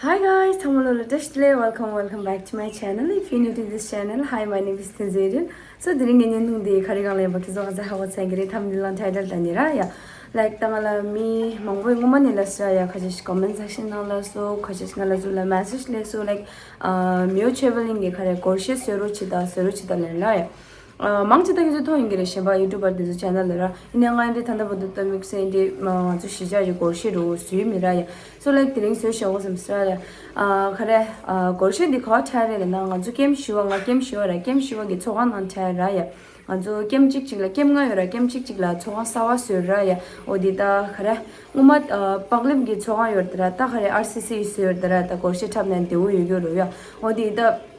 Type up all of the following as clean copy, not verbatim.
Hi guys, welcome back to my channel. If you're new to this channel, hi, my name is Tanzarian. So during in yung di karigang leba kizo kaza hawat sa ngiri thumbnail title tanira ya. Like tangala mi mangboy nguman nila sa ya kajish comment section nala so kajish ngala zula message le so like mio traveling ge kare korshe seru chida lela ya. 망치다 계속 더 인기를 봐 유튜버 들 채널이라 인양한테 단다보다 믹스 인디 저 시작이 고시로 수임이라 so like 드링 소셜 섬스라 그래 고시디 커타레 나가 주 게임 쉬워가 게임 쉬워게 초간 안 차라야 아주 게임 찍찍라 게임가요라 게임 찍찍라 초간 싸워서라야 어디다 그래 우마 박림기 초간요더라 딱 그래 RCC 있어요더라 딱 고시 탑는데 우유교로요 어디다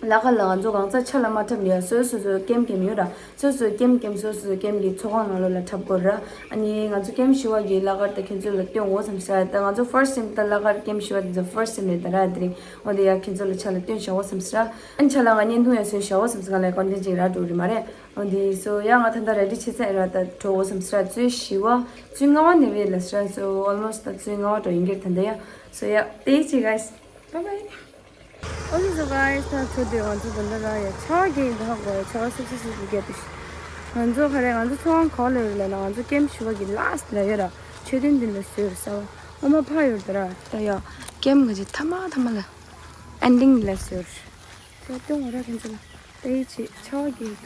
라갈라 조강자 찰라마탐이야 소소소 게임 요라 소소 게임 소소 게임기 초강을라 탑거라 아니 가주 게임 쉬워지 라가르 켄줄라 띵고 삼사다 가주 first time 라가르 게임 쉬워 the first time 라드리 어디야 켄줄라 찰라 띵 쉬워 삼사 안 찰라가 년도에서 쉬워 삼사가 컨텐츠라 도리 말에 어디 so 양아 탄다 레디 치세라다 도 삼사 주 쉬워 중앙원 레벨 so almost the 중앙원 도 인게 텐데요 so yeah thank you guys bye bye. 어디서 guys 다 저도 완전 ಬಂದ라야 차게임도 하고 제가 스스로 얘기했듯이 완전 그래 완전 처음 걸을래 나 완전 게임 쉬워기 라스트 레이라 최근 들렸어요 엄마 파요더라 야 게임 그지 타마라 엔딩 들렸어요 저 오라 괜찮아 데이지 차게임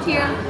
out here.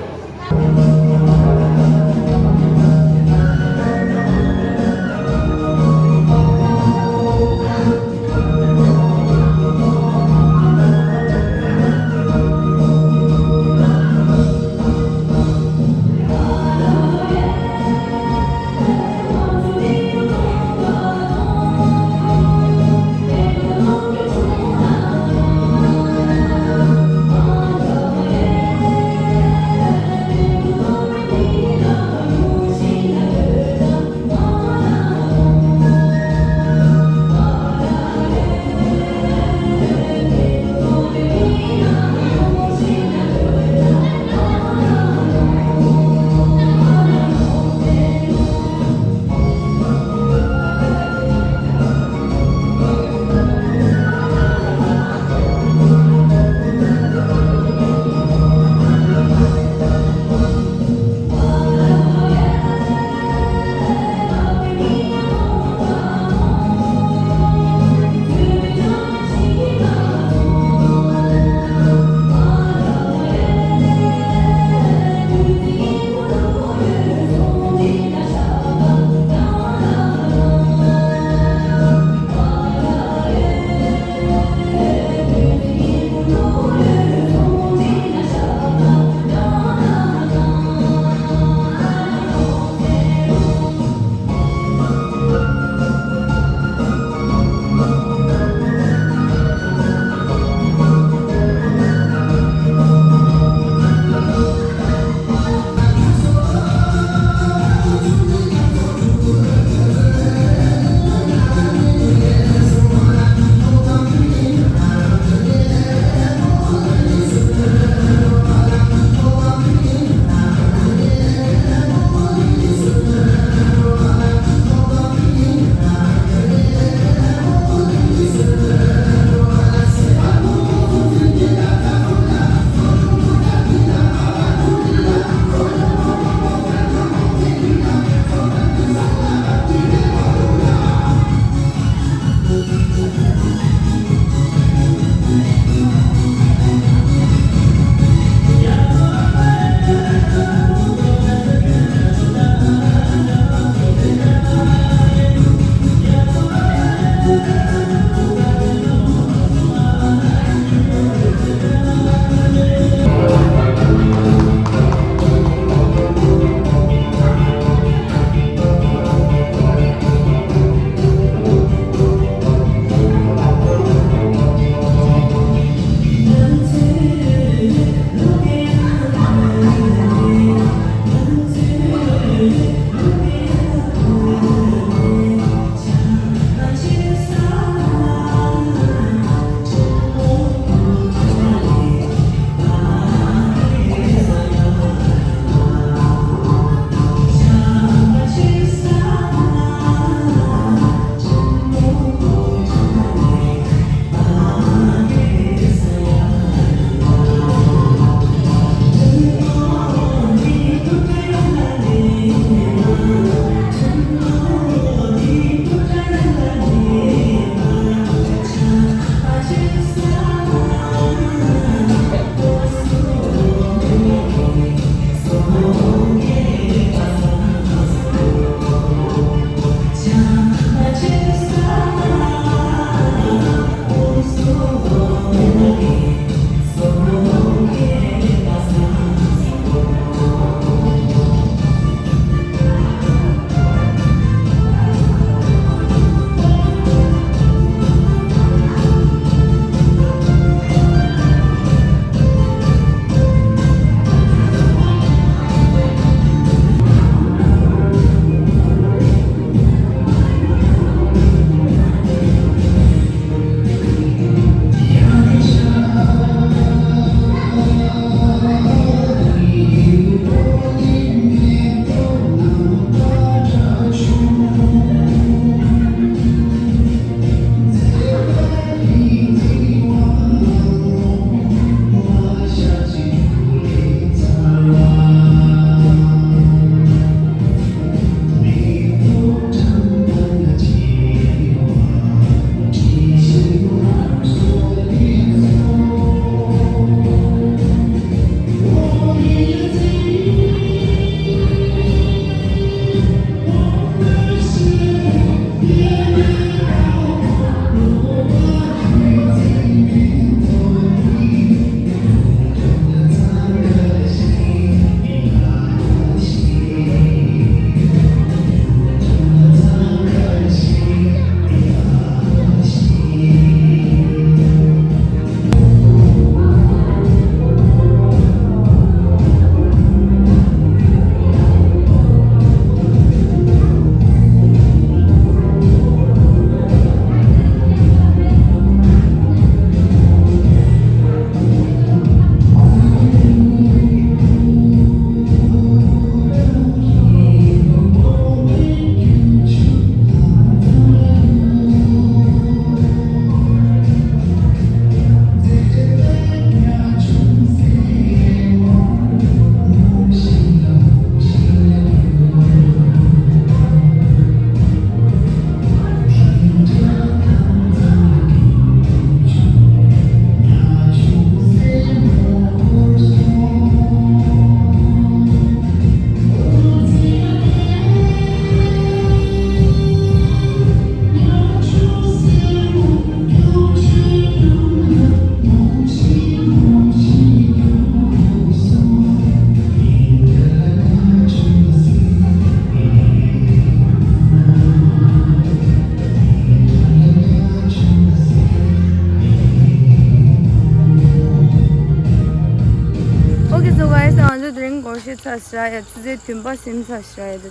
것이 사실아야 주제 듬바 심사시라야 돼.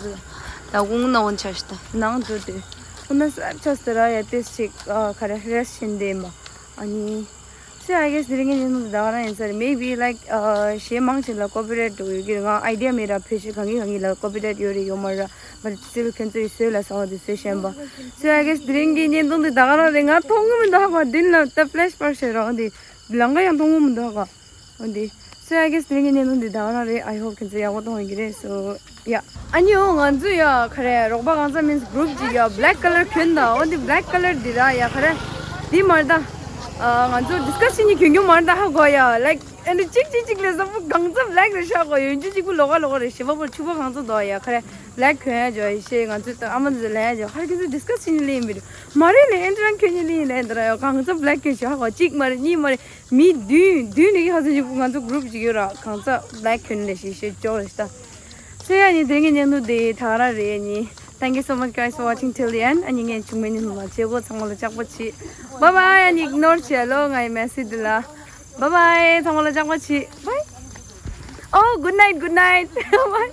나공 나온 차시다. 나온도데. 오늘 sab쳤어라야 뜻식 가라 레슨데 뭐. 아니 So I guess during in the answer maybe like she mentioned la copyright to you idea made up fish kangi la copyright yomara but still can say la saw the session ba so I guess during in the dagara renga thongum da ha din la the flash person on the langa yang thongum da ha on the so I guess during in the dagara I hope can say what on gire so yeah 아니요 안주야 그래 로바 간자 means group 지야 black color 켠다 on the black color 디라 야 그래 디 말다 안주 디스커션이 경경 많다 하고요. Like and 찍찍찍래서 강자 black 러시아고 연주지고 로가로가 러시아버 추버 강자 넣어야 그래 black 해야죠. 이제 안주 또 아무도 해야죠. 하기서 디스커션이 리미리 말이네 엔드랑 괜히 내들어요. 강자 black 해야고 찍 말이 니 말이 미뒤뒤니 하지고 강자 그룹 지겨라 강자 black 해는 시시 좋았다. 세안이 되게 년도데 다라레니 Thank you so much guys for watching till the end. And you can join me in my channel. Bye bye. And ignore channel. I message la. Bye bye. Bye. Oh, good night. Good night. Bye.